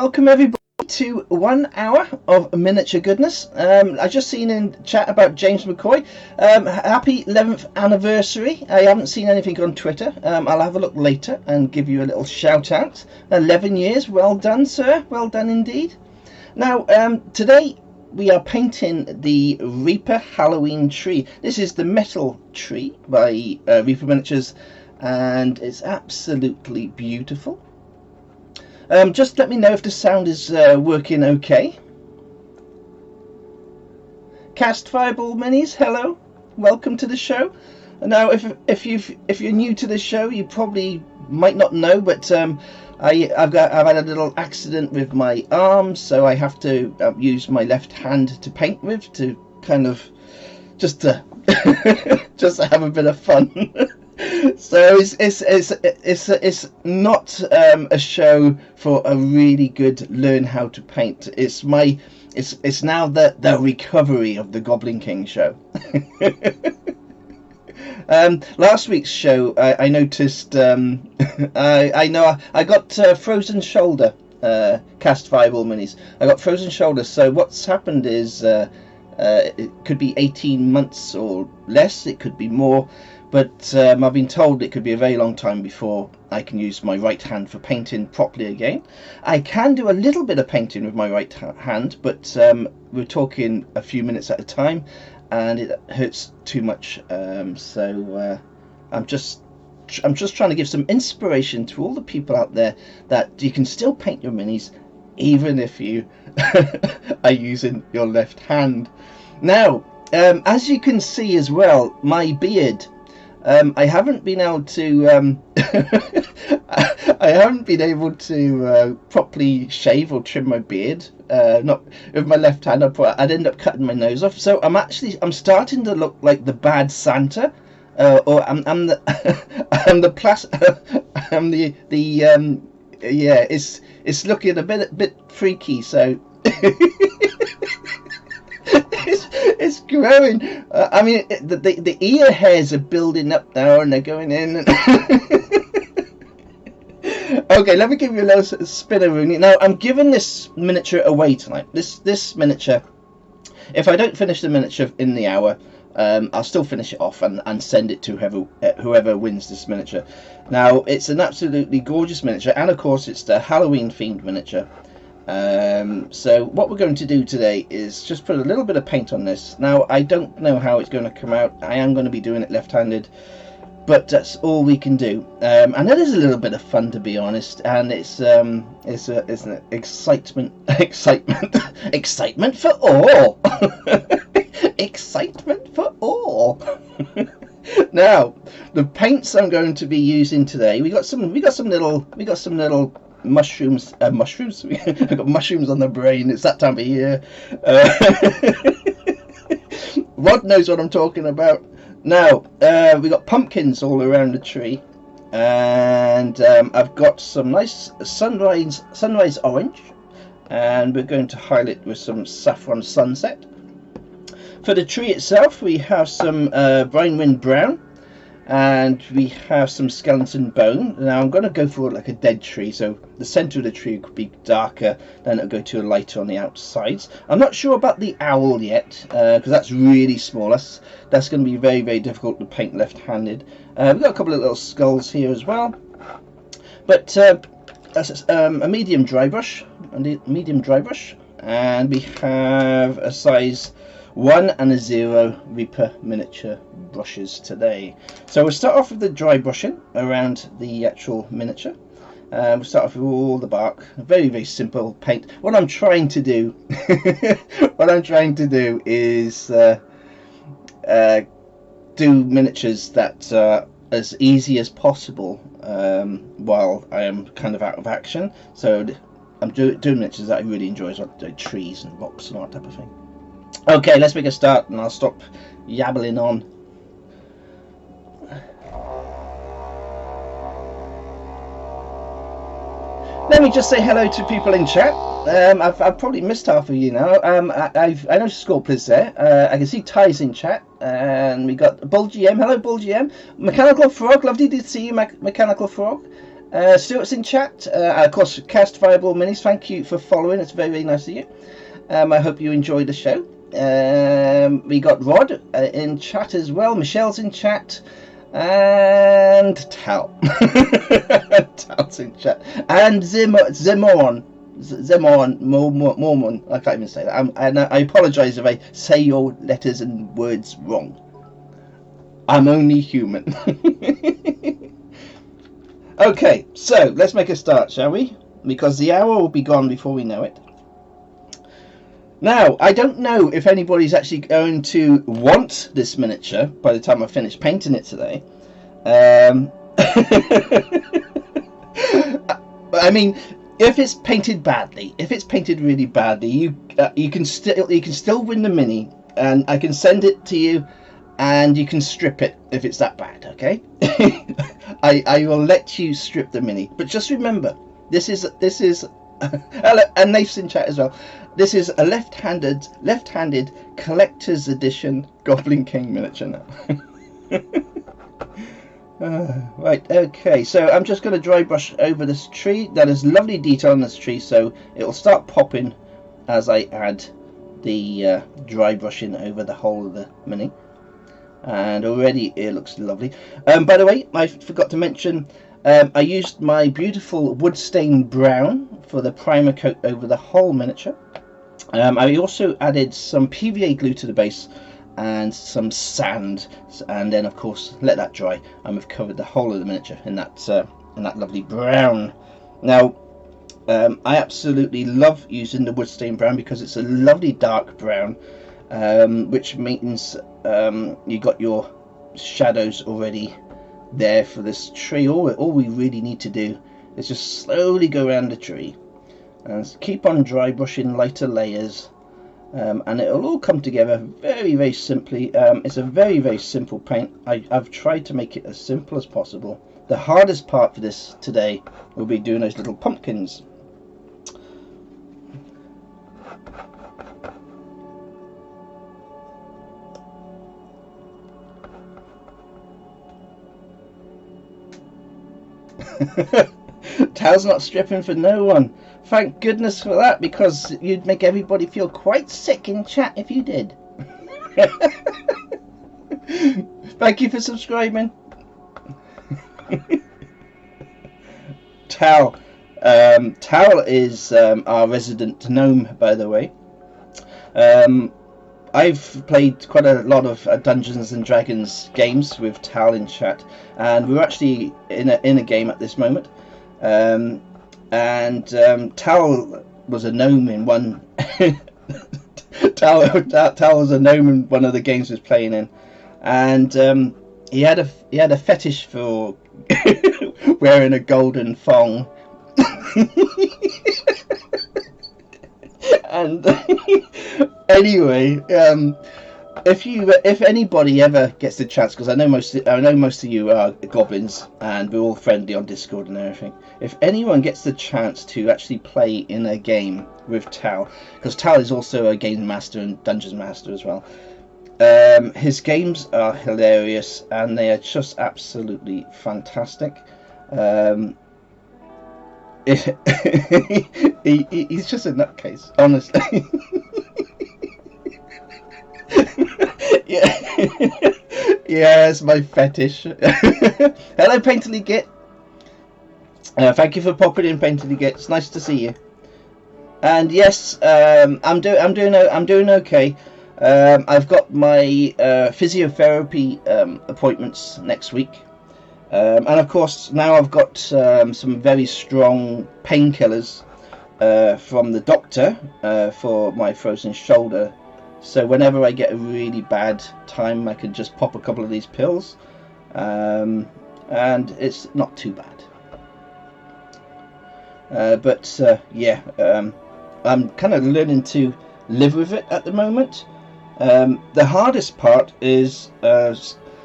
welcome everybody to 1 hour of miniature goodness. I just seen in chat about James McCoy. Happy 11th anniversary. I haven't seen anything on Twitter. I'll have a look later and give you a little shout out. 11 years, well done, sir. Well done indeed. Now, today we are painting the Reaper Halloween tree. This is the metal tree by Reaper Miniatures, and it's absolutely beautiful. Just let me know if the sound is working okay. Cast Fireball Minis, hello, welcome to the show. Now, if you're new to the show, you probably might not know, but I've had a little accident with my arm, so I have to use my left hand to paint with, to kind of just to have a bit of fun. So it's not a show for a really good learn how to paint. It's now the recovery of the Goblin King show. Last week's show, I noticed I got frozen shoulder. Cast Fireball Minis, I got frozen shoulder. So what's happened is it could be 18 months or less, it could be more, but I've been told it could be a very long time before I can use my right hand for painting properly again. I can do a little bit of painting with my right hand, but we're talking a few minutes at a time, and it hurts too much. So I'm just trying to give some inspiration to all the people out there that you can still paint your minis even if you are using your left hand. Now, as you can see as well, my beard, I haven't been able to properly shave or trim my beard. Not with my left hand. I'd end up cutting my nose off. So I'm starting to look like the bad Santa, or I'm the yeah. It's looking a bit freaky. So. It's growing. I mean, the ear hairs are building up now, and they're going in. Okay, let me give you a little spinaroonie. Now, I'm giving this miniature away tonight. This miniature, if I don't finish the miniature in the hour, I'll still finish it off and send it to whoever wins this miniature. Now, it's an absolutely gorgeous miniature, and of course, it's the Halloween themed miniature. So what we're going to do today is just put a little bit of paint on this. Now, I don't know how it's going to come out. I am going to be doing it left-handed, but that's all we can do. And it is a little bit of fun, to be honest, and it's an excitement for all. Excitement for all. Now, the paints I'm going to be using today, we got some little mushrooms. I've got mushrooms on the brain. It's that time of year. Rod knows what I'm talking about. Now, we got pumpkins all around the tree, and I've got some nice sunrise orange, and we're going to highlight with some saffron sunset. For the tree itself, we have some brine wind brown, and we have some skeleton bone. Now I'm going to go for like a dead tree, so the center of the tree could be darker, then it'll go to a lighter on the outsides. I'm not sure about the owl yet, because that's really small. That's going to be very, very difficult to paint left-handed. We've got a couple of little skulls here as well, but a medium dry brush, and we have a size 1 and a 0 Reaper miniature brushes today. So we'll start off with the dry brushing around the actual miniature. We'll start off with all the bark. Very, very simple paint. What I'm trying to do is do miniatures that are as easy as possible while I am kind of out of action. So I'm doing miniatures that I really enjoy, like trees and rocks and all that type of thing. Okay, let's make a start, and I'll stop yabbling on. Let me just say hello to people in chat. I've probably missed half of you now. I know Scorpla's there. I can see Ty's in chat, and we got Bull GM. Hello, Bull GM. Mechanical Frog, lovely to see you, Mechanical Frog. Stuart's in chat. Of course, Cast Fireball Minis, thank you for following. It's very, very nice of you. I hope you enjoyed the show. We got Rod in chat as well. Michelle's in chat. And Tal. Tal's in chat. And Zimon. Mormon. I can't even say that. And I apologise if I say your letters and words wrong. I'm only human. Okay, so let's make a start, shall we? Because the hour will be gone before we know it. Now, I don't know if anybody's actually going to want this miniature by the time I finish painting it today. I mean, if it's painted badly, if it's painted really badly, you can still win the mini, and I can send it to you, and you can strip it if it's that bad. Okay, I will let you strip the mini, but just remember, this is and Nate's in chat as well. This is a left-handed collector's edition Goblin King miniature now. Right, okay, so I'm just going to dry brush over this tree. That is lovely detail on this tree, so it will start popping as I add the dry brushing over the whole of the mini. And already it looks lovely. By the way, I forgot to mention, I used my beautiful wood stain brown for the primer coat over the whole miniature. I also added some PVA glue to the base and some sand, and then of course let that dry, and we've covered the whole of the miniature in that lovely brown. Now I absolutely love using the wood stain brown because it's a lovely dark brown, which means you got your shadows already there for this tree. All we really need to do is just slowly go around the tree and keep on dry brushing lighter layers, and it'll all come together very, very simply. It's a very, very simple paint. I've tried to make it as simple as possible. The hardest part for this today will be doing those little pumpkins. Tal's not stripping for no one. Thank goodness for that, because you'd make everybody feel quite sick in chat if you did. Thank you for subscribing. Tal. Tal is our resident gnome, by the way. I've played quite a lot of Dungeons and Dragons games with Tal in chat, and we're actually in a game at this moment. Tal was a gnome in one. Tal was a gnome in one of the games he was playing in, and he had a fetish for wearing a golden thong. And anyway, if anybody ever gets the chance, because I know most of you are goblins and we're all friendly on Discord and everything. If anyone gets the chance to actually play in a game with Tal, because Tal is also a game master and dungeon master as well, his games are hilarious and they are just absolutely fantastic. He's just a nutcase, honestly. Yeah, it's my fetish. Hello, Painterly Git. Thank you for popping in, Painterly Git. It's nice to see you. And yes, I'm doing okay. I've got my physiotherapy appointments next week. And of course, now I've got some very strong painkillers from the doctor for my frozen shoulder. So whenever I get a really bad time, I can just pop a couple of these pills, and it's not too bad. Yeah, I'm kind of learning to live with it at the moment. The hardest part is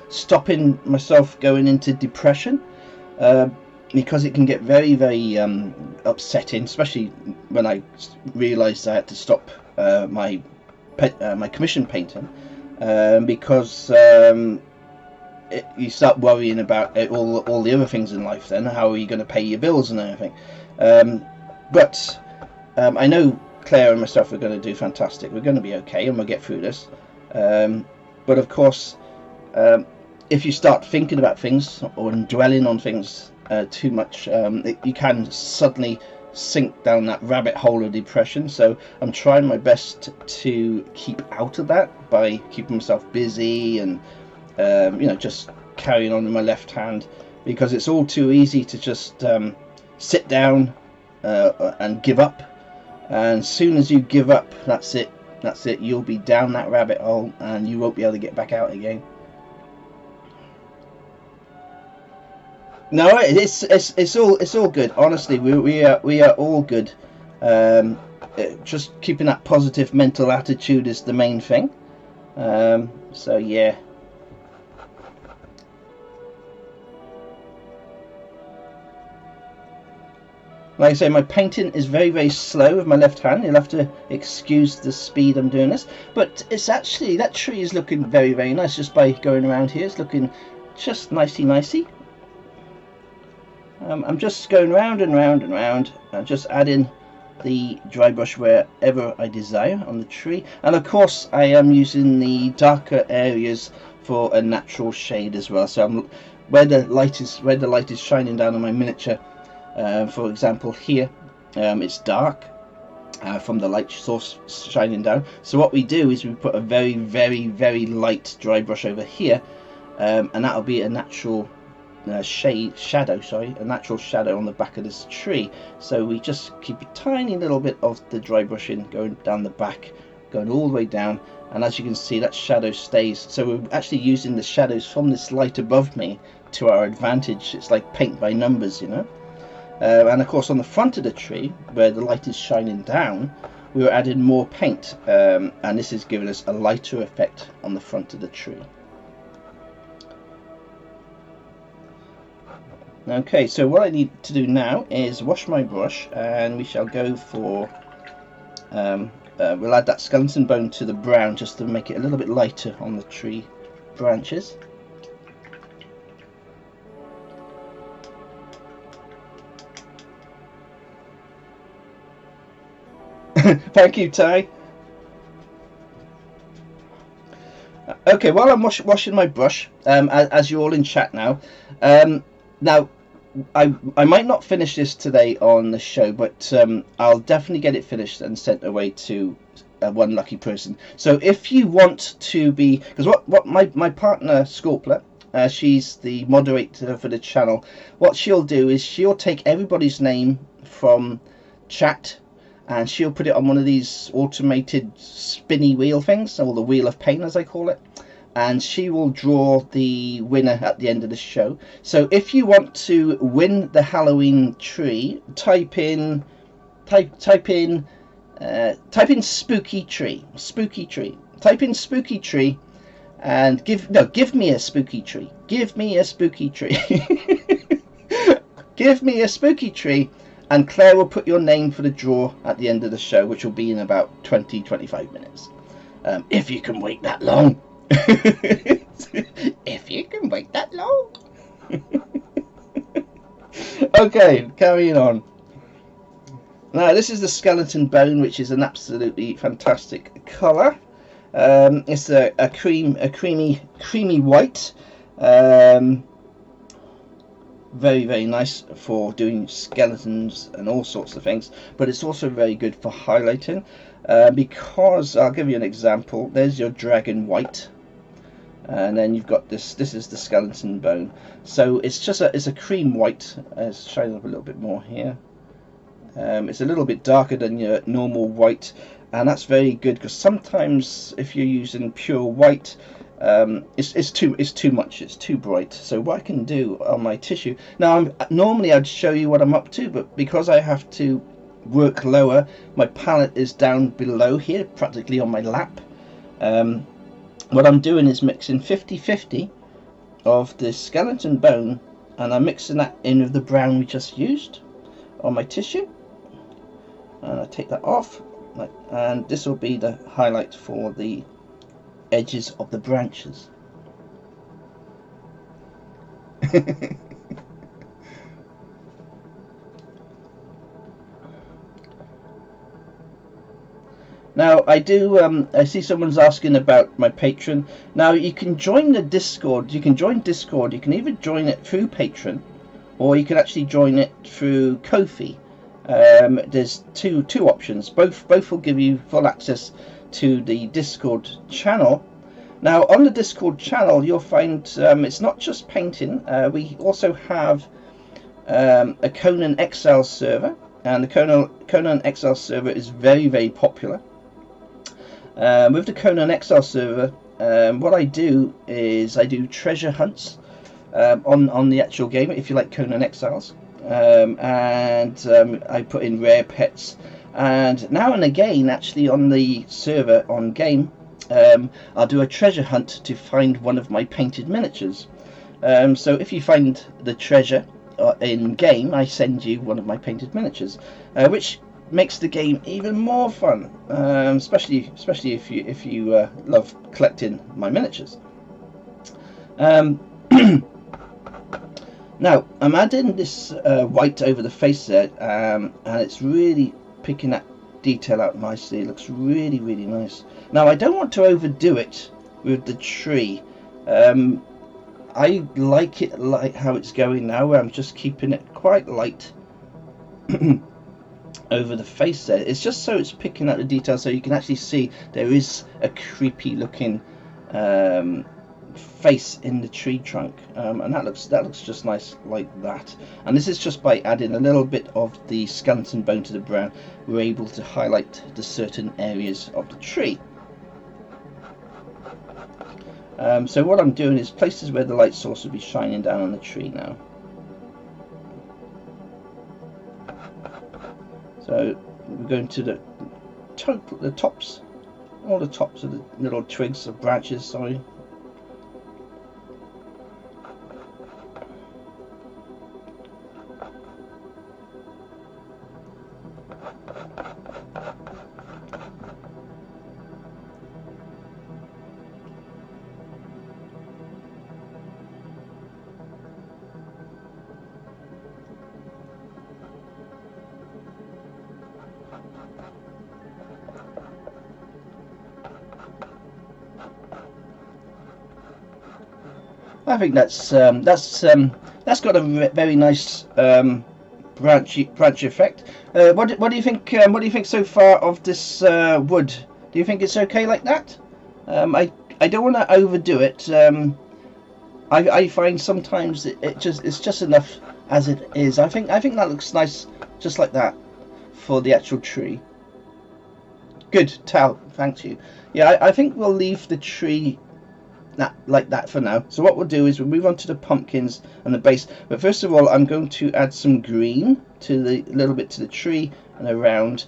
stopping myself going into depression, because it can get very, very upsetting, especially when I realised I had to stop my commission painting, because you start worrying about all the other things in life. Then how are you going to pay your bills and everything? But I know Claire and myself are going to do fantastic. We're going to be okay, and we'll get through this. But of course, if you start thinking about things or dwelling on things too much, you can suddenly sink down that rabbit hole of depression. So I'm trying my best to keep out of that by keeping myself busy and just carrying on with my left hand, because it's all too easy to just sit down and give up. And as soon as you give up, that's it. You'll be down that rabbit hole and you won't be able to get back out again. No, it's all good. Honestly, we are all good. Just keeping that positive mental attitude is the main thing. So yeah. Like I say, my painting is very, very slow with my left hand. You'll have to excuse the speed I'm doing this. But it's actually, that tree is looking very, very nice just by going around here. It's looking just nicey. I'm just going round and round and round, and just adding the dry brush wherever I desire on the tree. And of course, I am using the darker areas for a natural shade as well. So where the light is shining down on my miniature. For example, here it's dark from the light source shining down. So what we do is we put a very, very, very light dry brush over here, and that'll be a natural shadow on the back of this tree. So we just keep a tiny little bit of the dry brushing going down the back, going all the way down, and as you can see, that shadow stays. So we're actually using the shadows from this light above me to our advantage. It's like paint by numbers, you know. And of course, on the front of the tree, where the light is shining down, we were adding more paint, and this is giving us a lighter effect on the front of the tree. Okay, so what I need to do now is wash my brush, and we shall go for we'll add that skeleton bone to the brown just to make it a little bit lighter on the tree branches. Thank you, Ty. Okay, while I'm washing my brush, as you're all in chat now, now I might not finish this today on the show, but I'll definitely get it finished and sent away to one lucky person. So if you want to be, because what my partner Scorpler, she's the moderator for the channel, what she'll do is she'll take everybody's name from chat, and she'll put it on one of these automated spinny wheel things, or the wheel of pain as I call it, and she will draw the winner at the end of the show. So if you want to win the Halloween tree, type in spooky tree, type in spooky tree, and give me a spooky tree, give me a spooky tree. Give me a spooky tree, and Claire will put your name for the draw at the end of the show, which will be in about 20-25 minutes. If you can wait that long. If you can wait that long. Okay, carrying on. Now, this is the skeleton bone, which is an absolutely fantastic colour. It's a creamy white. Very, very nice for doing skeletons and all sorts of things, but it's also very good for highlighting, because I'll give you an example. There's your dragon white, and then you've got this is the skeleton bone. So it's a cream white. It's shining up a little bit more here. It's a little bit darker than your normal white, and that's very good, because sometimes if you're using pure white, it's too much, it's too bright. So what I can do on my tissue now, normally I'd show you what I'm up to, but because I have to work lower, my palette is down below here, practically on my lap. What I'm doing is mixing 50-50 of the skeleton bone, and I'm mixing that in with the brown we just used on my tissue, and I take that off, and this will be the highlight for the edges of the branches. Now, I see someone's asking about my Patreon. Now, you can join the Discord. You can join Discord. You can either join it through Patreon, or you can actually join it through Ko-fi. There's two options. Both will give you full access to the Discord channel. Now, on the Discord channel, you'll find it's not just painting. We also have a Conan XL server, and the Conan XL server is very, very popular. With the Conan XL server, what I do is I do treasure hunts on the actual game, if you like Conan XLs, and I put in rare pets, and now and again, actually on the server on game, I'll do a treasure hunt to find one of my painted miniatures. So if you find the treasure in game, I send you one of my painted miniatures, which makes the game even more fun, especially if you love collecting my miniatures. Now I'm adding this white over the face there, and it's really picking that detail out nicely. It looks really, really nice. Now I don't want to overdo it with the tree. I like it like how it's going now, where I'm just keeping it quite light over the face there. It's just so it's picking out the detail, so you can actually see there is a creepy looking face in the tree trunk, and that looks just nice like that. And this is just by adding a little bit of the skeleton bone to the brown, we're able to highlight the certain areas of the tree. So what I'm doing is places where the light source will be shining down on the tree now. So we're going to the tops, all the tops of the little twigs or branches, sorry. I think that's got a very nice branch effect. What do you think? What do you think so far of this wood? Do you think it's okay like that? I don't want to overdo it. I find sometimes it's just enough as it is. I think that looks nice just like that for the actual tree. Good, Tal. Thank you. Yeah, I think we'll leave the tree like that for now. So what we'll do is we'll move on to the pumpkins and the base, but first of all I'm going to add some green to the little bit to the tree and around,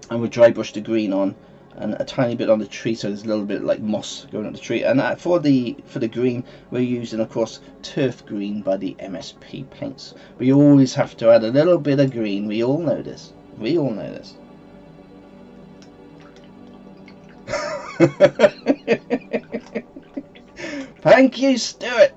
and we'll dry brush the green on, and a tiny bit on the tree, so there's a little bit like moss going on the tree. And for the green, we're using, of course, turf green by the MSP paints. We always have to add a little bit of green. We all know this. Thank you, Stuart.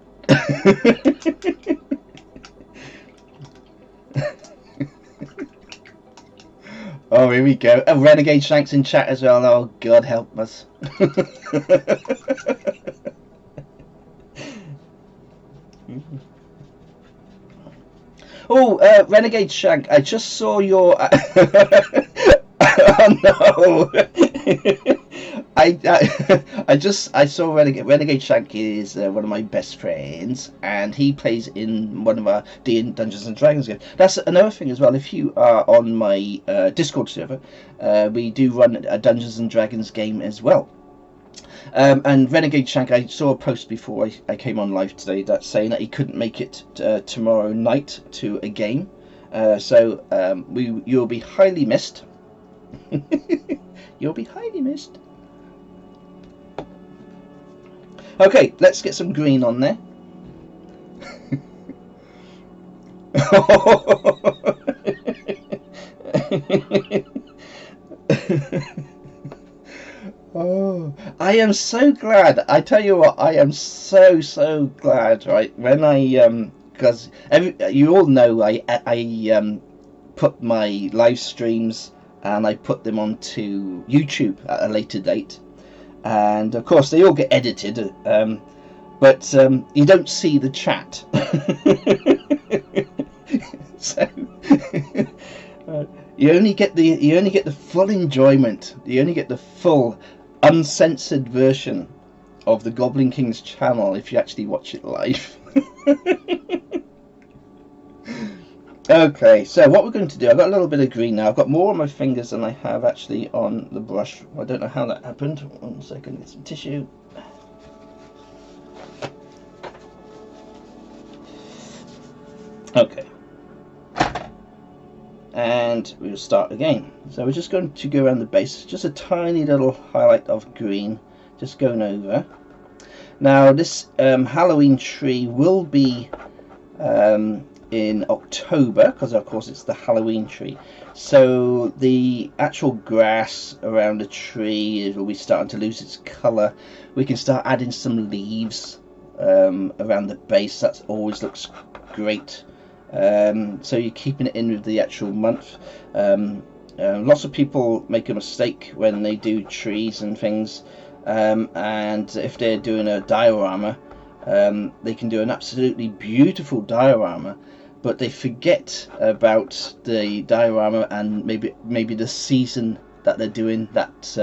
Oh, here we go. A Renegade Shanks in chat as well. Oh, God help us. Oh, Renegade Shank, I just saw your... Oh, no. I saw Renegade Shank is one of my best friends, and he plays in one of our Dungeons and Dragons games. That's another thing as well. If you are on my Discord server, we do run a Dungeons and Dragons game as well. And Renegade Shank, I saw a post before I came on live today that's saying that he couldn't make it tomorrow night to a game. So you'll be highly missed. You'll be highly missed. Okay, let's get some green on there. Oh, I I am so glad. I tell you what, I am so glad. Right, when I because you all know I put my live streams and I put them onto YouTube at a later date, and of course they all get edited, but you don't see the chat. So you only get the full enjoyment. You only get the full uncensored version of the Goblin King's channel if you actually watch it live. Okay, so what we're going to do, I've got a little bit of green now. I've got more on my fingers than I have actually on the brush. I don't know how that happened. 1 second, get some tissue. Okay. And we'll start again. So we're just going to go around the base, just a tiny little highlight of green, just going over. Now this Halloween tree will be in October, because of course it's the Halloween tree. So the actual grass around the tree will be starting to lose its colour. We can start adding some leaves around the base. That always looks great. So you're keeping it in with the actual month. Lots of people make a mistake when they do trees and things, and if they're doing a diorama, they can do an absolutely beautiful diorama, but they forget about the diorama and maybe the season that they're doing that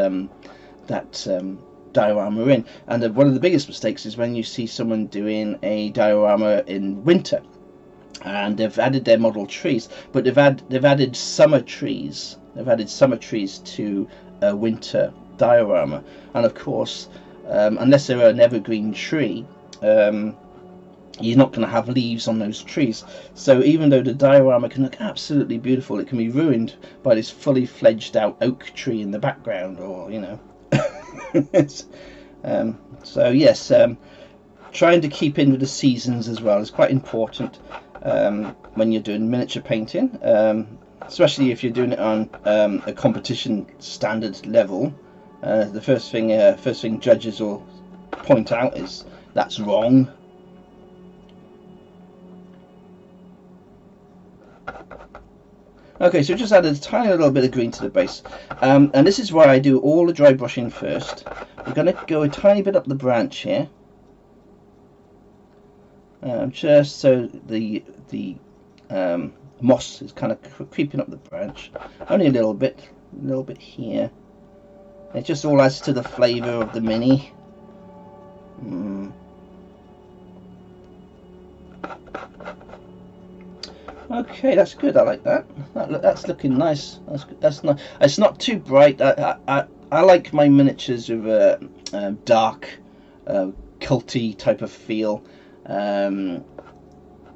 diorama in. And one of the biggest mistakes is when you see someone doing a diorama in winter, and they've added their model trees, but they've added summer trees. They've added summer trees to a winter diorama, and of course, unless they're an evergreen tree, you're not going to have leaves on those trees. So even though the diorama can look absolutely beautiful, it can be ruined by this fully fledged out oak tree in the background, or you know. So yes, trying to keep in with the seasons as well is quite important when you're doing miniature painting, especially if you're doing it on a competition standard level. The first thing judges will point out is that's wrong. Okay, so just added a tiny little bit of green to the base, and this is why I do all the dry brushing first. We're going to go a tiny bit up the branch here, just so the moss is kind of creeping up the branch. Only a little bit here. It just all adds to the flavour of the mini. Okay, that's good. I like that. That's looking nice. That's nice. It's not too bright. I like my miniatures with a dark, culty type of feel. I'm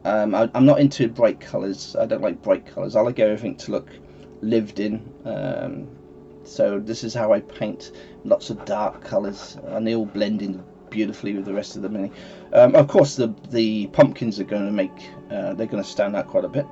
not into bright colours. I don't like bright colours. I like everything to look lived in. So this is how I paint. Lots of dark colours, and they all blend in beautifully with the rest of the mini. Of course, the pumpkins are going to make they're going to stand out quite a bit.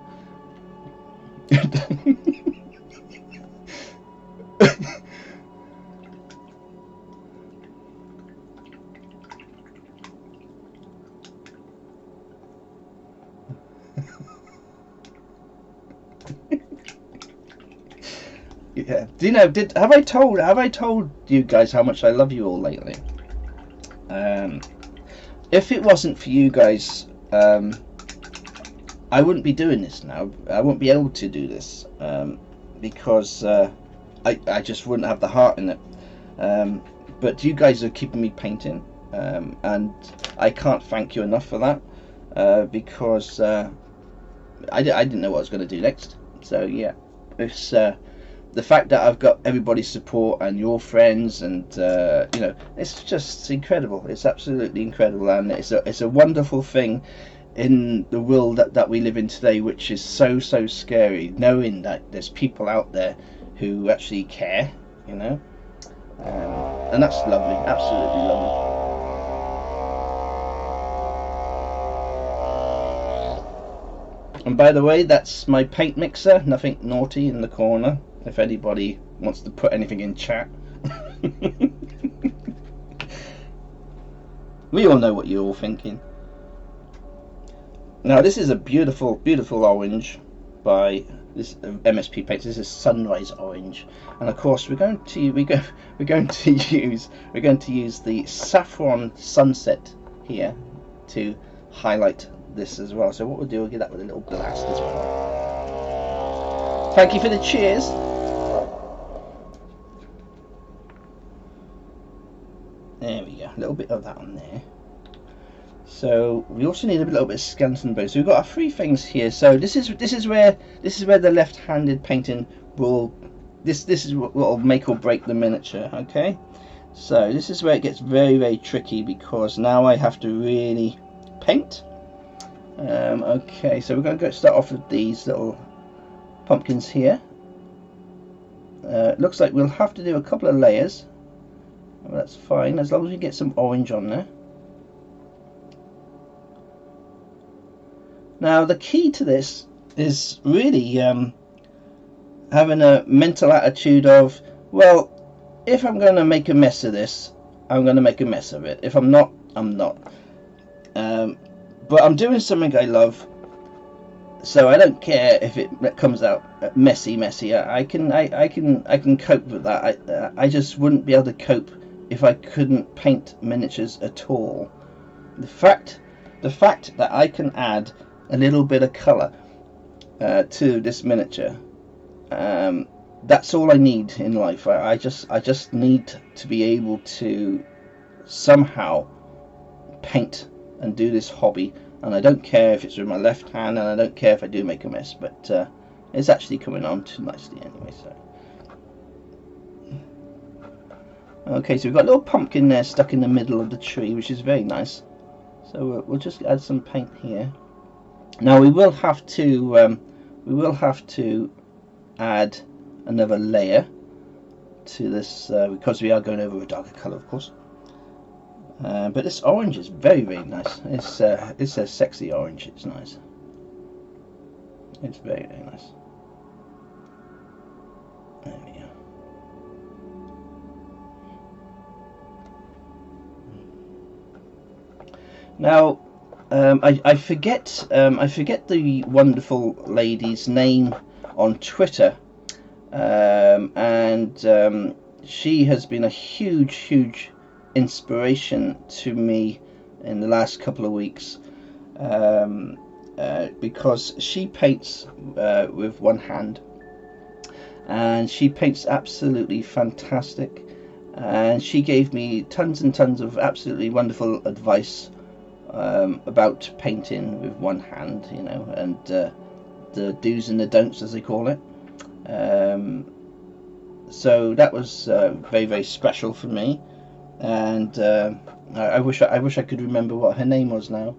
Yeah. Do you know? Have I told you guys how much I love you all lately? If it wasn't for you guys, I wouldn't be doing this now. I wouldn't be able to do this because I just wouldn't have the heart in it. But you guys are keeping me painting, and I can't thank you enough for that, because I didn't know what I was going to do next. So yeah, it's the fact that I've got everybody's support and your friends, and you know, it's just incredible. It's absolutely incredible, and it's a wonderful thing in the world that we live in today, which is so scary, knowing that there's people out there who actually care, you know, and that's lovely, absolutely lovely. And by the way, that's my paint mixer, nothing naughty in the corner, if anybody wants to put anything in chat. We all know what you're all thinking. Now this is a beautiful, beautiful orange by this MSP paints. This is Sunrise Orange, and of course we're going to use the Saffron Sunset here to highlight this as well. So what we'll do, we'll give that with a little blast as well. Thank you for the cheers. There we go, a little bit of that on there. So we also need a little bit of skeleton bone. So we've got our three things here. So this is where the left-handed painting will this is what will make or break the miniature. Okay, so this is where it gets very, very tricky, because now I have to really paint. Okay, so we're going to start off with these little pumpkins here. Looks like we'll have to do a couple of layers. Well, that's fine, as long as we get some orange on there. Now the key to this is really having a mental attitude of, well, if I'm going to make a mess of this, I'm going to make a mess of it. If I'm not, I'm not. But I'm doing something I love, so I don't care if it comes out messy. I can cope with that. I just wouldn't be able to cope if I couldn't paint miniatures at all. The fact that I can add a little bit of colour to this miniature, that's all I need in life. I just need to be able to somehow paint and do this hobby, and I don't care if it's with my left hand, and I don't care if I do make a mess, but it's actually coming on too nicely anyway. So okay, so we've got a little pumpkin there stuck in the middle of the tree, which is very nice. So we'll just add some paint here. Now we will have to add another layer to this because we are going over a darker colour, of course. But this orange is very, very nice. It's a sexy orange. It's nice. It's very, very nice. There we go. Now I forget the wonderful lady's name on Twitter, and she has been a huge inspiration to me in the last couple of weeks, because she paints with one hand, and she paints absolutely fantastic, and she gave me tons and tons of absolutely wonderful advice about painting with one hand, you know, and the do's and the don'ts, as they call it. So that was very, very special for me, and I wish I could remember what her name was now.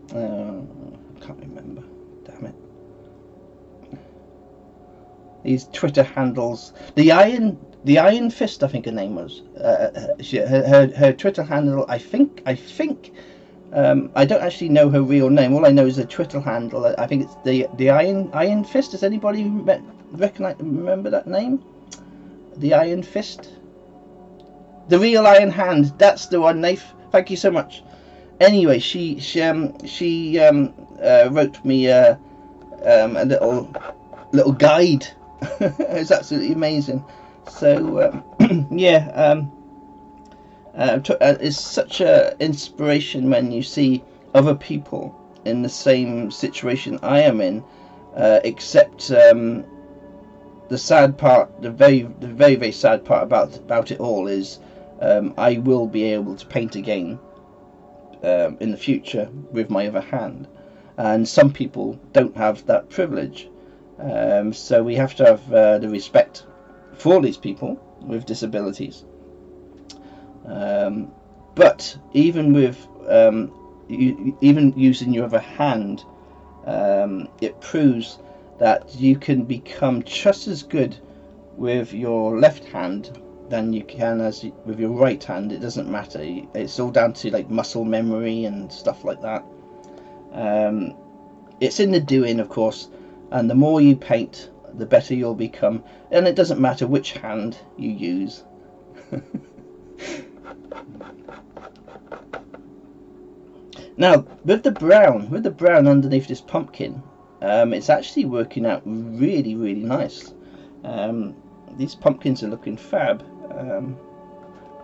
I can't remember. Damn it! These Twitter handles. The Iron Fist, I think her name was. Her Twitter handle. I think. I don't actually know her real name. All I know is her Twitter handle. I think it's the Iron Fist. Does anybody remember that name? The Iron Fist. The Real Iron Hand. That's the one, Nath. Thank you so much. Anyway, she wrote me a little guide. It's absolutely amazing. So yeah. It's such an inspiration when you see other people in the same situation I am in, except the sad part, the very sad part about it all is I will be able to paint again in the future with my other hand, and some people don't have that privilege. So we have to have the respect for these people with disabilities. But even with even using your other hand, it proves that you can become just as good with your left hand than you can with your right hand. It doesn't matter. It's all down to like muscle memory and stuff like that. It's in the doing, of course, and the more you paint, the better you'll become, and it doesn't matter which hand you use. Now with the brown underneath this pumpkin, it's actually working out really, really nice. These pumpkins are looking fab. I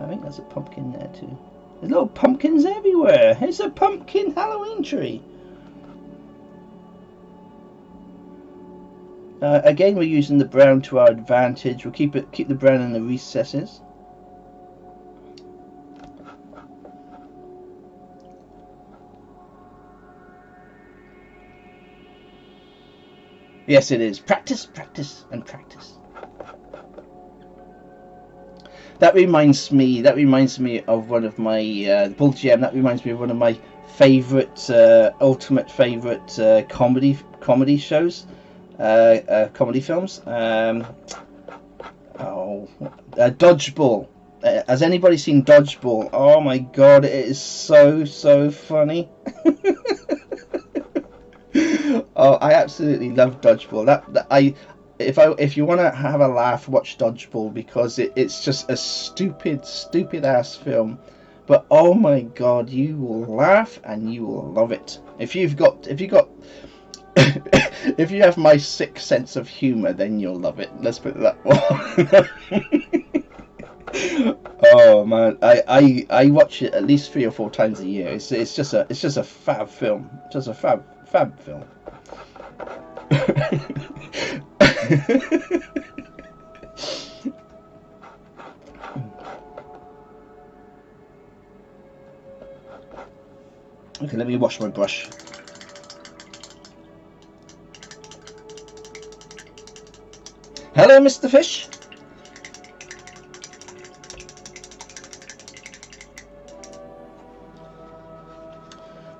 think there's a pumpkin there too. There's little pumpkins everywhere. It's a pumpkin Halloween tree. Again, we're using the brown to our advantage. We'll keep the brown in the recesses. Yes, it is. Practice, practice, and practice. That reminds me of one of my Bull GM. That reminds me of one of my favorite, ultimate favorite comedy shows, comedy films. Dodgeball. Has anybody seen Dodgeball? Oh my god, it is so funny. Oh, I absolutely love Dodgeball. If you want to have a laugh, watch Dodgeball, because it's just a stupid ass film, but oh my god, you will laugh and you will love it. If you have my sick sense of humor, then you'll love it. Let's put it that way. Oh man, I watch it at least 3 or 4 times a year. It's just a fab film. Just a fab film. Okay, let me wash my brush. Hello, Mr. Fish.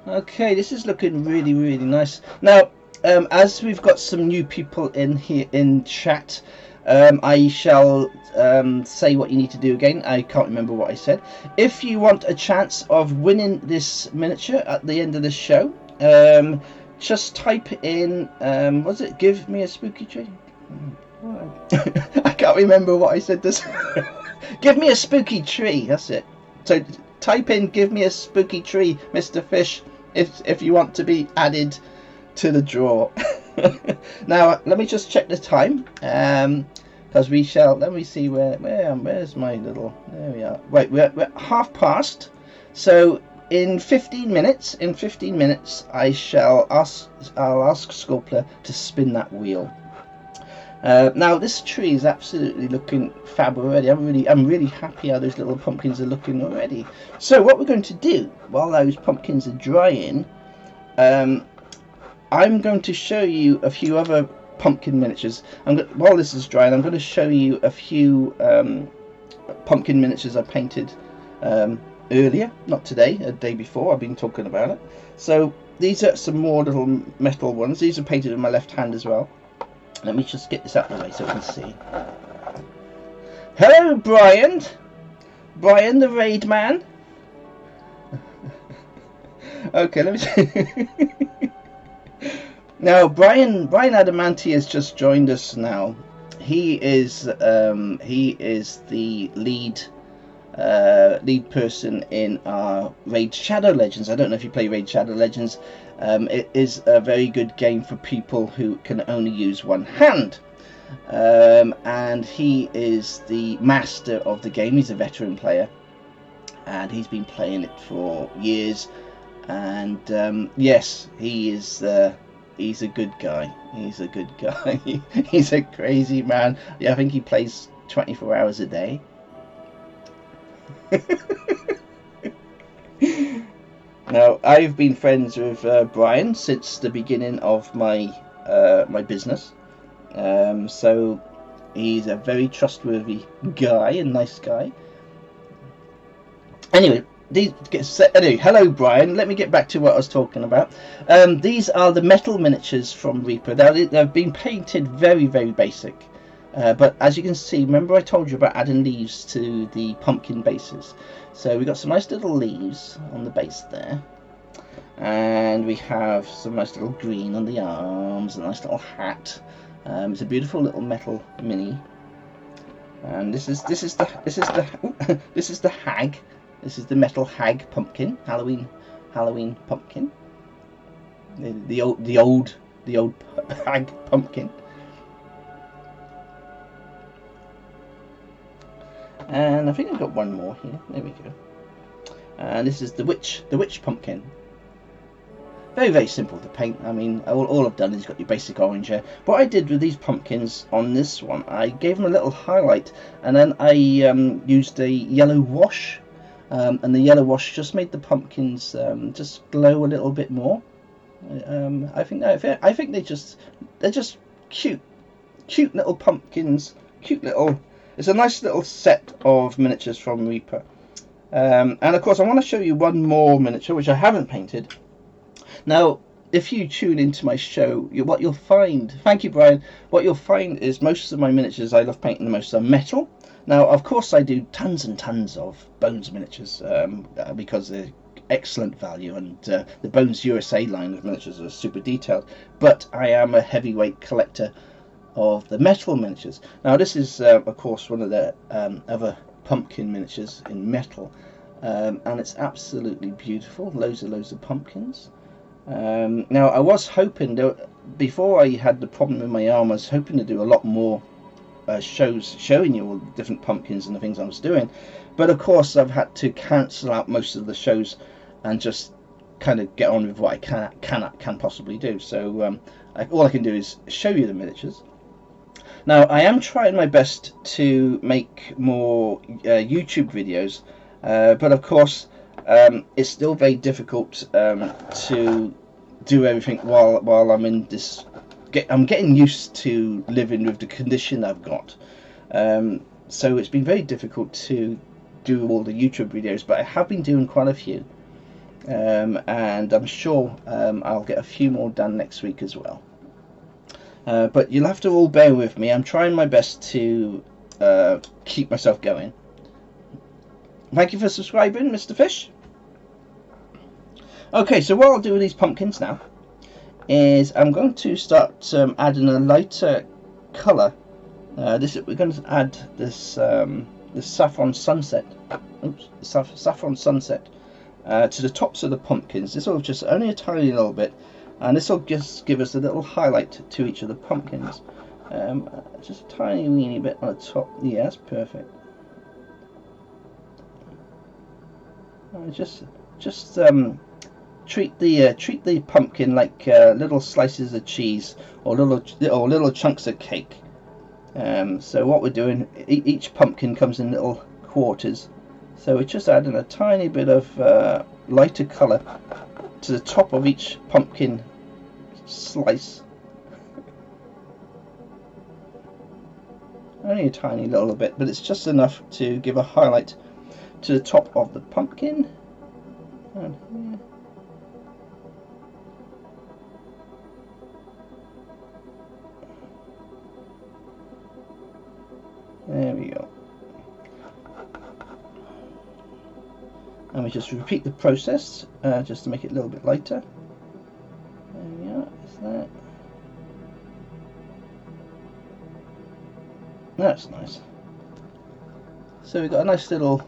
Okay, this is looking really, really nice. Now, as we've got some new people in here in chat, I shall say what you need to do again. I can't remember what I said. If you want a chance of winning this miniature at the end of the show, just type in, was it give me a spooky tree? I can't remember what I said this. Give me a spooky tree, that's it. So type in give me a spooky tree, Mr. Fish, if you want to be added to the draw. Now let me just check the time, because we shall, let me see where's my little, there we are. Wait, we're 1/2 so in 15 minutes I'll ask Sculptor to spin that wheel. Now this tree is absolutely looking fab already. I'm really happy how those little pumpkins are looking already. So what we're going to do while those pumpkins are drying, I'm going to show you a few other pumpkin miniatures. While this is drying, I'm going to show you a few pumpkin miniatures I painted earlier, not today, a day before. I've been talking about it. So these are some more little metal ones. These are painted in my left hand as well. Let me just get this out of the way so you can see. Hello, Brian. Brian, the raid man. Okay, let me see. Now, Brian Adamanti has just joined us now. He is the lead person in our Raid Shadow Legends. I don't know if you play Raid Shadow Legends. It is a very good game for people who can only use one hand, and he is the master of the game. He's a veteran player, and he's been playing it for years. And yes, he is. He's a good guy. He's a good guy. He's a crazy man. Yeah, I think he plays 24 hours a day. Now, I've been friends with Brian since the beginning of my my business, so he's a very trustworthy guy, a nice guy. Anyway, hello Brian. Let me get back to what I was talking about. These are the metal miniatures from Reaper. Now, they've been painted very, very basic, but as you can see, remember I told you about adding leaves to the pumpkin bases. So we got some nice little leaves on the base there, and we have some nice little green on the arms, a nice little hat. It's a beautiful little metal mini, and this is the hag. This is the metal hag pumpkin, Halloween Halloween pumpkin. The old hag pumpkin. And I think I've got one more here. There we go. And this is the witch pumpkin. Very, very simple to paint. I mean, all I've done is got your basic orange hair. What I did with these pumpkins on this one, I gave them a little highlight, and then I used a yellow wash, and the yellow wash just made the pumpkins just glow a little bit more. I think they're just cute little pumpkins, It's a nice little set of miniatures from Reaper. And of course, I want to show you one more miniature which I haven't painted. Now, if you tune into my show, what you'll find, thank you, Brian, what you'll find is most of my miniatures I love painting the most are metal. Now, of course, I do tons and tons of Bones miniatures because they're excellent value, and the Bones USA line of miniatures are super detailed. But I am a heavyweight collector of the metal miniatures. Now, this is, of course, one of the other pumpkin miniatures in metal, and it's absolutely beautiful. Loads of pumpkins. Now, I was hoping, before I had the problem with my arm, I was hoping to do a lot more shows showing you all the different pumpkins and the things I was doing, but of course I've had to cancel out most of the shows and just kind of get on with what I can possibly do. So all I can do is show you the miniatures. Now, I am trying my best to make more YouTube videos, but of course it's still very difficult to do everything while I'm in this. I'm getting used to living with the condition I've got, so it's been very difficult to do all the YouTube videos, but I have been doing quite a few, and I'm sure I'll get a few more done next week as well. But you'll have to all bear with me. I'm trying my best to keep myself going. Thank you for subscribing, Mr. Fish. Okay, so what I'll do with these pumpkins now is I'm going to start adding a lighter colour. We're going to add this this saffron sunset. Oops, saffron sunset to the tops of the pumpkins. This will just only a tiny little bit, and this will just give us a little highlight to each of the pumpkins. Just a tiny weeny bit on the top. Yeah, that's perfect. Just treat the pumpkin like little slices of cheese or little chunks of cake. So what we're doing, each pumpkin comes in little quarters, so we're just adding a tiny bit of lighter colour to the top of each pumpkin slice. Only a tiny little bit, but it's just enough to give a highlight to the top of the pumpkin. And here. There we go. And we just repeat the process just to make it a little bit lighter. There we are. Is that? That's nice. So we've got a nice little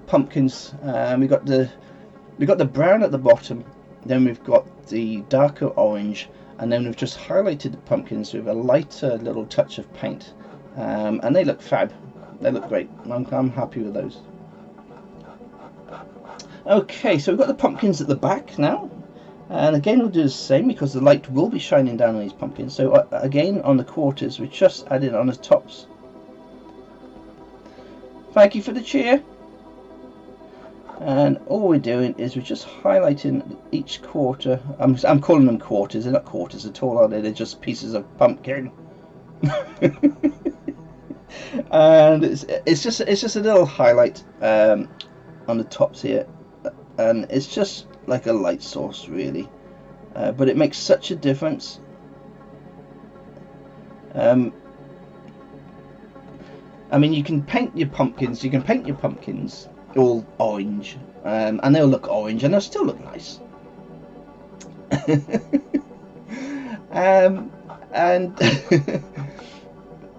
pumpkins. We got the brown at the bottom, then we've got the darker orange, and then we've just highlighted the pumpkins with a lighter little touch of paint, and they look fab. They look great. I'm happy with those. Okay, so we've got the pumpkins at the back now, and again we'll do the same because the light will be shining down on these pumpkins. So again on the quarters, we just add it on the tops. Thank you for the cheer. And all we're doing is we're just highlighting each quarter. I'm calling them quarters. They're not quarters at all, are they? They're just pieces of pumpkin. And it's just a little highlight on the tops here, and it's just like a light source really, but it makes such a difference. I mean, you can paint your pumpkins. All orange, and they'll look orange, and they'll still look nice. And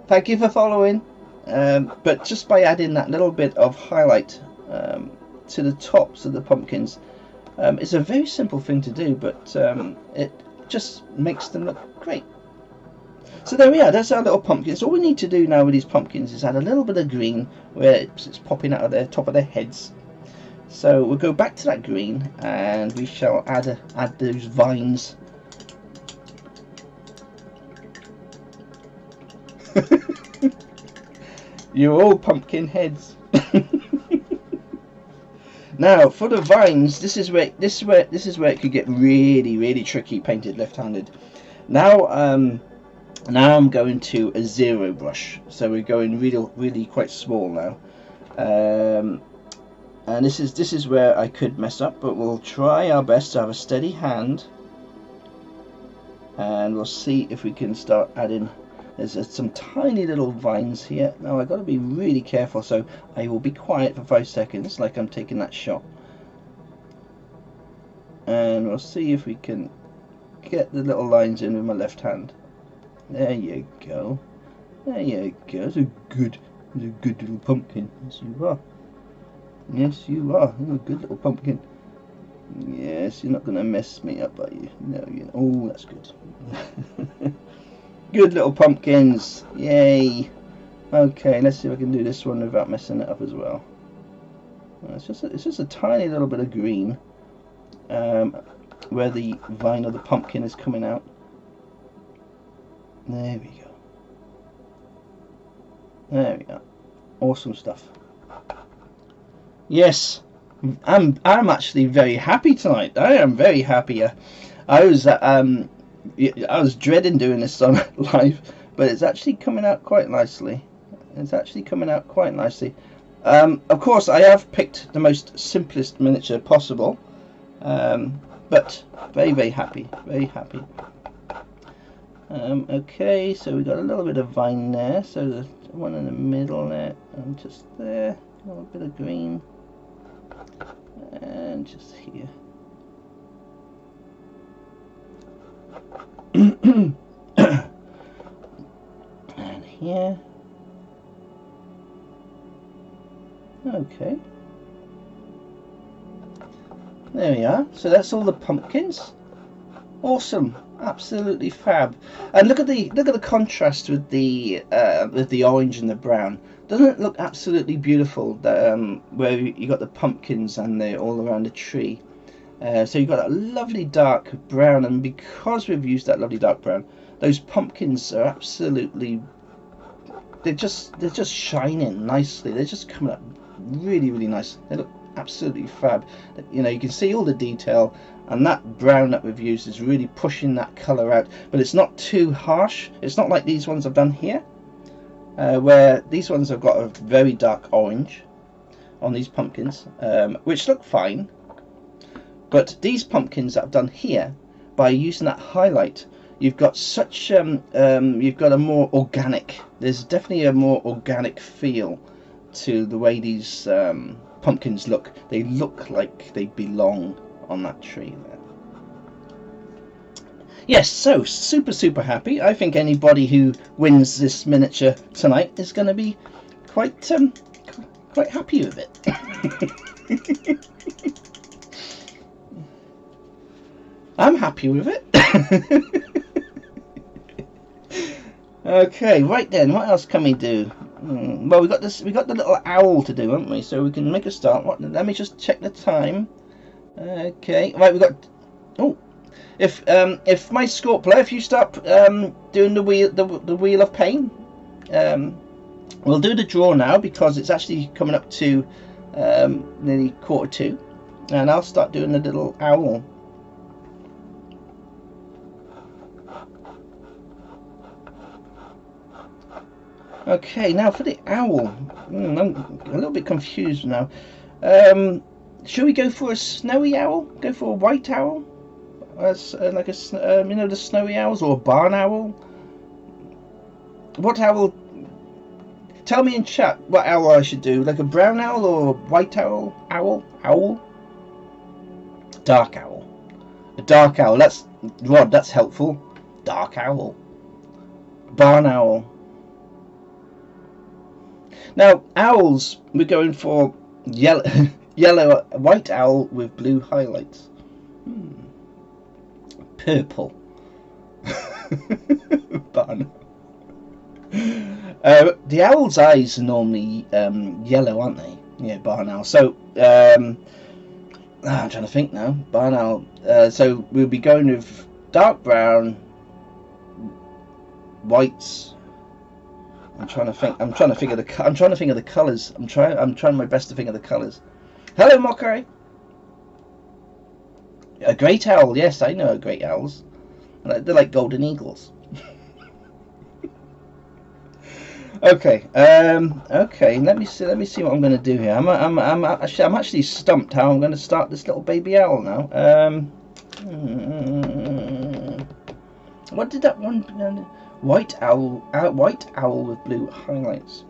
thank you for following. But just by adding that little bit of highlight to the tops of the pumpkins, It's a very simple thing to do, but it just makes them look great. So there we are, that's our little pumpkins. All we need to do now with these pumpkins is add a little bit of green where it's popping out of the top of their heads. So we'll go back to that green and we shall add those vines. You're all pumpkin heads. Now for the vines, this is where it could get really tricky painted left-handed. Now now I'm going to a zero brush, so we're going really quite small now. And this is where I could mess up, but we'll try our best to have a steady hand, and we'll see if we can start adding. There's some tiny little vines here. Now I've got to be really careful, so I will be quiet for 5 seconds like I'm taking that shot, and we'll see if we can get the little lines in with my left hand. There you go. There you go. It's a good little pumpkin. Yes, you are. Yes, you are. You're a good little pumpkin. Yes, you're not going to mess me up, are you? No, you. Oh, that's good. Good little pumpkins. Yay. Okay, let's see if I can do this one without messing it up as well. It's just a tiny little bit of green where the vine of the pumpkin is coming out. There we go. There we go. Awesome stuff. Yes, I'm actually very happy tonight. I am very happy. I was dreading doing this on live, but it's actually coming out quite nicely. It's actually coming out quite nicely. Of course, I have picked the most simplest miniature possible, but very happy. Very happy. Okay, so we got a little bit of vine there, so there's one in the middle there, and just there, a little bit of green, and just here. And here. Okay. There we are. So that's all the pumpkins. Awesome. Absolutely fab. And look at the contrast with the orange and the brown. Doesn't it look absolutely beautiful? That where you got the pumpkins and they're all around the tree. So you've got a lovely dark brown, and because we've used that lovely dark brown, those pumpkins are absolutely, they're just shining nicely. They're just coming up really nice. They look absolutely fab. You know, you can see all the detail, and that brown that we've used is really pushing that colour out, but it's not too harsh. It's not like these ones I've done here, where these ones have got a very dark orange on these pumpkins, which look fine. But these pumpkins that I've done here, by using that highlight, you've got such you've got a more organic. There's definitely a more organic feel to the way these pumpkins look. They look like they belong on that tree there. Yes, so super happy. I think anybody who wins this miniature tonight is going to be quite happy with it. I'm happy with it. Okay, right then, what else can we do? Well, we got the little owl to do, haven't we? So we can make a start. Let me just check the time. Okay, right, we got. Oh, if my Scorp player, if you start doing the wheel of pain, we'll do the draw now because it's actually coming up to nearly 1:45, and I'll start doing the little owl. Okay, now for the owl. I'm a little bit confused now. Should we go for a snowy owl? Go for a white owl? Like a you know, the snowy owls, or a barn owl? What owl? Tell me in chat what owl I should do. Like a brown owl or a white owl? Owl? Dark owl. A dark owl. That's Rod. That's helpful. Dark owl. Barn owl. Now, owls, we're going for yellow Yellow, white owl with blue highlights. Purple. Barn. The owl's eyes are normally yellow, aren't they? Yeah, barn owl. So I'm trying to think now. Barn owl. So we'll be going with dark brown, whites. I'm trying to think. I'm trying to think of the colours. I'm trying my best to think of the colours. Hello, Mockery. A great owl. Yes, I know great owls. They're like golden eagles. Okay. Okay. Let me see what I'm going to do here. I'm actually stumped how I'm going to start this little baby owl now. What did that one? White owl with blue highlights.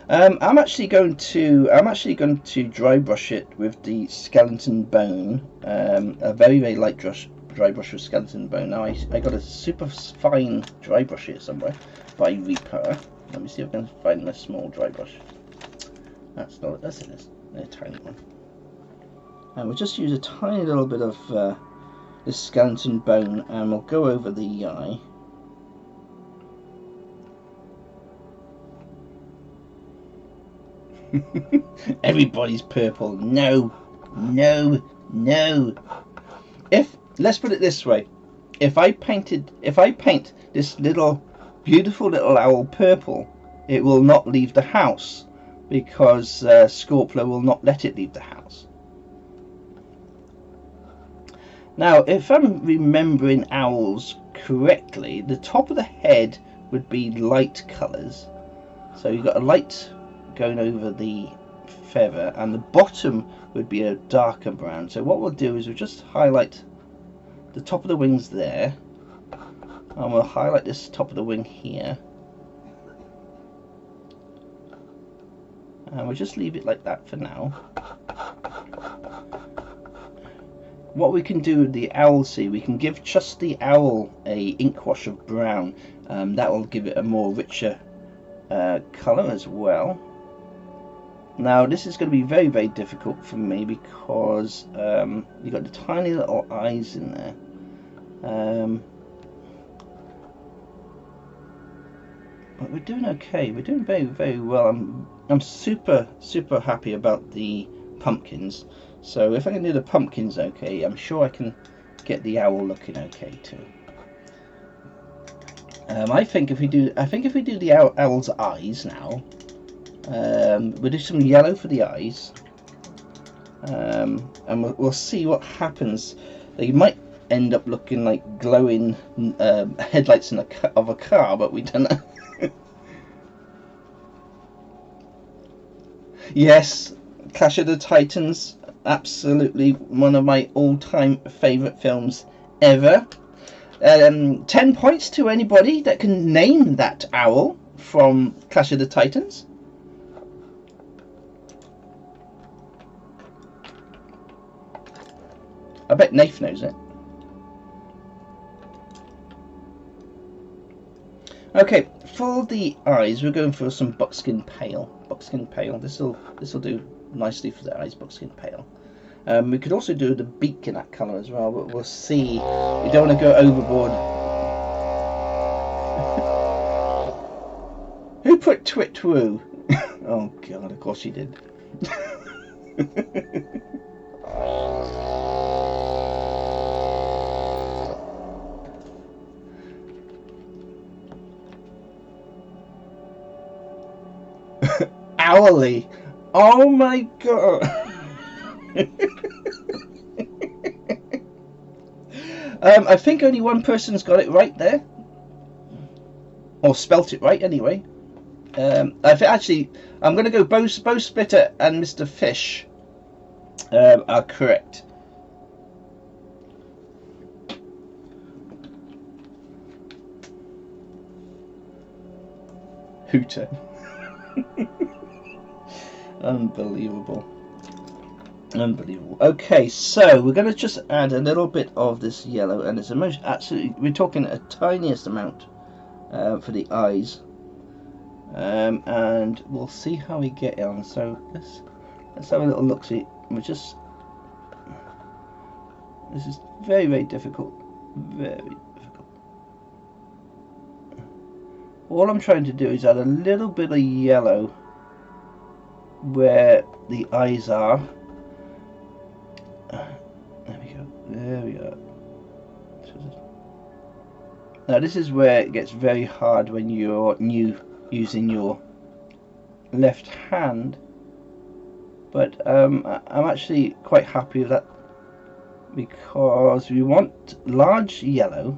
I'm actually going to dry brush it with the skeleton bone. A very light dry brush with skeleton bone. Now I got a super fine dry brush here somewhere by Reaper. Let me see if I can find my small dry brush. That's not it. That's it. It's a tiny one. And we'll just use a tiny little bit of this skeleton bone, and we'll go over the eye. Everybody's purple. No. Let's put it this way. If I paint this beautiful little owl purple, it will not leave the house because Scorpio will not let it leave the house. Now, if I'm remembering owls correctly, the top of the head would be light colours. So you've got a light going over the feather, and the bottom would be a darker brown. So what we'll do is we'll just highlight the top of the wings there, and we'll highlight this top of the wing here, and we'll just leave it like that for now. What we can do with the owl, see, we can give just the owl a ink wash of brown. That will give it a more richer colour as well. Now this is going to be very difficult for me because you've got the tiny little eyes in there. But we're doing okay. We're doing very well. I'm super happy about the pumpkins. So if I can do the pumpkins okay, I'm sure I can get the owl looking okay too. I think if we do the owl's eyes now, we'll do some yellow for the eyes, and we'll see what happens. They might end up looking like glowing headlights of a car, but we don't know. Yes, Clash of the Titans, absolutely one of my all-time favourite films ever. 10 points to anybody that can name that owl from Clash of the Titans. I bet Nath knows it. Okay, for the eyes, we're going for some buckskin pale. Buckskin pale. This will do nicely for the eyes. Buckskin pale. We could also do the beak in that colour as well, but we'll see. We don't want to go overboard. Who put twit woo? Oh God, of course she did. Owly. Oh my God. I think only one person's got it right there, or spelt it right anyway. Actually, I'm going to go Bo Splitter and Mr. Fish are correct. Hooter. Unbelievable. Okay, so we're going to just add a little bit of this yellow, and it's absolutely, we're talking a tiniest amount for the eyes. and we'll see how we get on. So let's have a little look. See, this is very, very difficult. Very difficult. All I'm trying to do is add a little bit of yellow where the eyes are. There we go. There we go. Now this is where it gets very hard when you're new using your left hand, but I'm actually quite happy with that, because we want large yellow,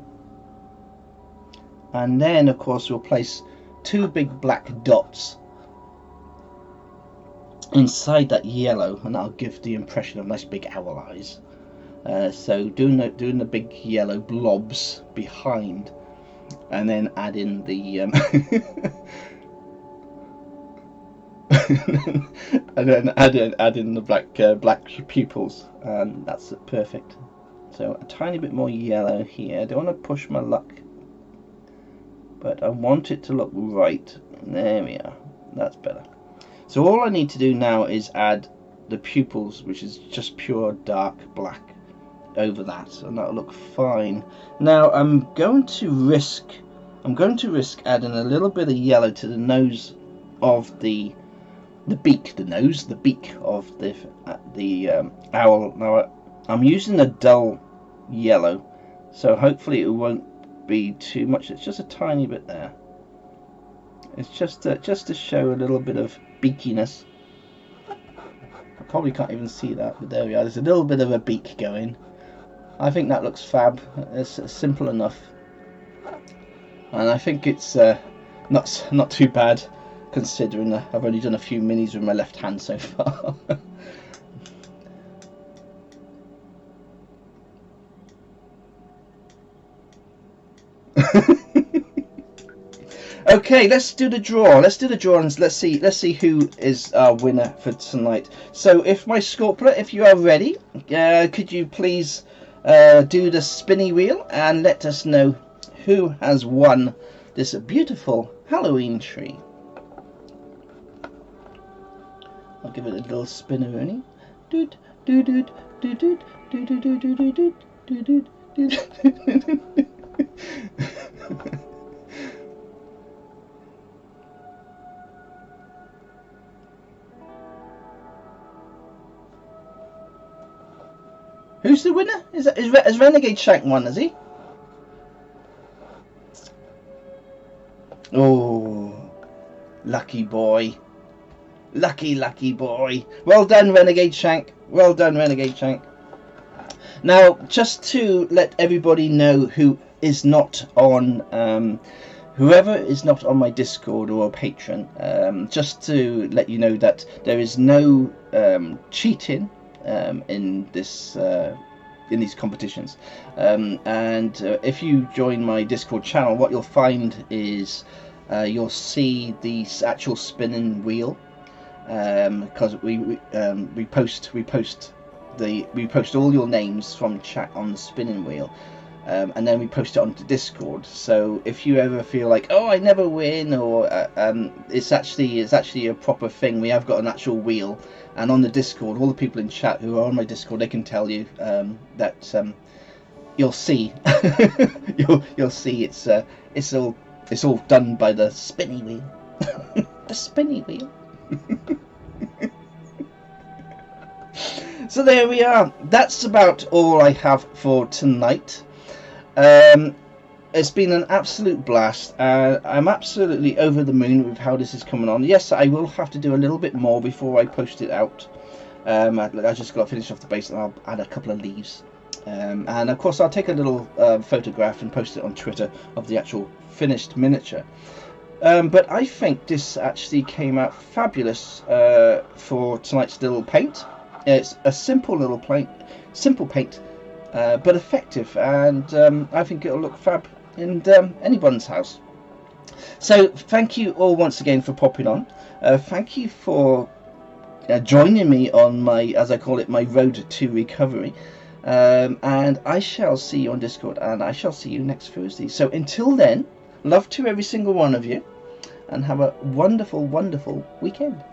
and then of course we'll place two big black dots inside that yellow, and that'll give the impression of nice big owl eyes. So doing the big yellow blobs behind, and then add in the and then add in the black pupils, and that's perfect. So a tiny bit more yellow here. I don't want to push my luck, but I want it to look right. There we are. That's better. So all I need to do now is add the pupils, which is just pure dark black over that, and that'll look fine. Now I'm going to risk adding a little bit of yellow to the nose of the beak of the owl. Now I'm using a dull yellow, so hopefully it won't be too much. It's just a tiny bit there. It's just to show a little bit of beakiness. I probably can't even see that, but there we are. There's a little bit of a beak going. I think that looks fab. It's simple enough, and I think it's not too bad, considering I've only done a few minis with my left hand so far. Okay, let's do the draw. And let's see who is our winner for tonight. So, if you are ready, could you please do the spinny wheel and let us know who has won this beautiful Halloween tree. I'll give it a little spinneroonie. Doot doot doot doot doot doot doot doot doot doot doot. Who's the winner? Is Renegade Shank won, has he? Oh, lucky boy. Lucky boy. Well done, Renegade Shank. Well done, Renegade Shank. Now, just to let everybody know who is not on, whoever is not on my Discord or patron, just to let you know that there is no cheating in these competitions, and if you join my Discord channel, what you'll find is you'll see the actual spinning wheel, because we post all your names from chat on the spinning wheel, and then we post it onto Discord. So if you ever feel like, oh, I never win, or it's actually a proper thing. We have got an actual wheel, and on the Discord, all the people in chat who are on my Discord, they can tell you that you'll see you'll see it's all done by the spinny wheel. The spinny wheel. So there we are. That's about all I have for tonight. It's been an absolute blast. I'm absolutely over the moon with how this is coming on. Yes, I will have to do a little bit more before I post it out. I just got to finish off the base, and I'll add a couple of leaves. And of course I'll take a little photograph and post it on Twitter of the actual finished miniature. But I think this actually came out fabulous for tonight's little paint. It's a simple little paint, but effective, and I think it'll look fab in anyone's house. So thank you all once again for popping on. Thank you for joining me on my, as I call it, my road to recovery. And I shall see you on Discord, and I shall see you next Thursday. So until then, love to every single one of you. and have a wonderful, wonderful weekend.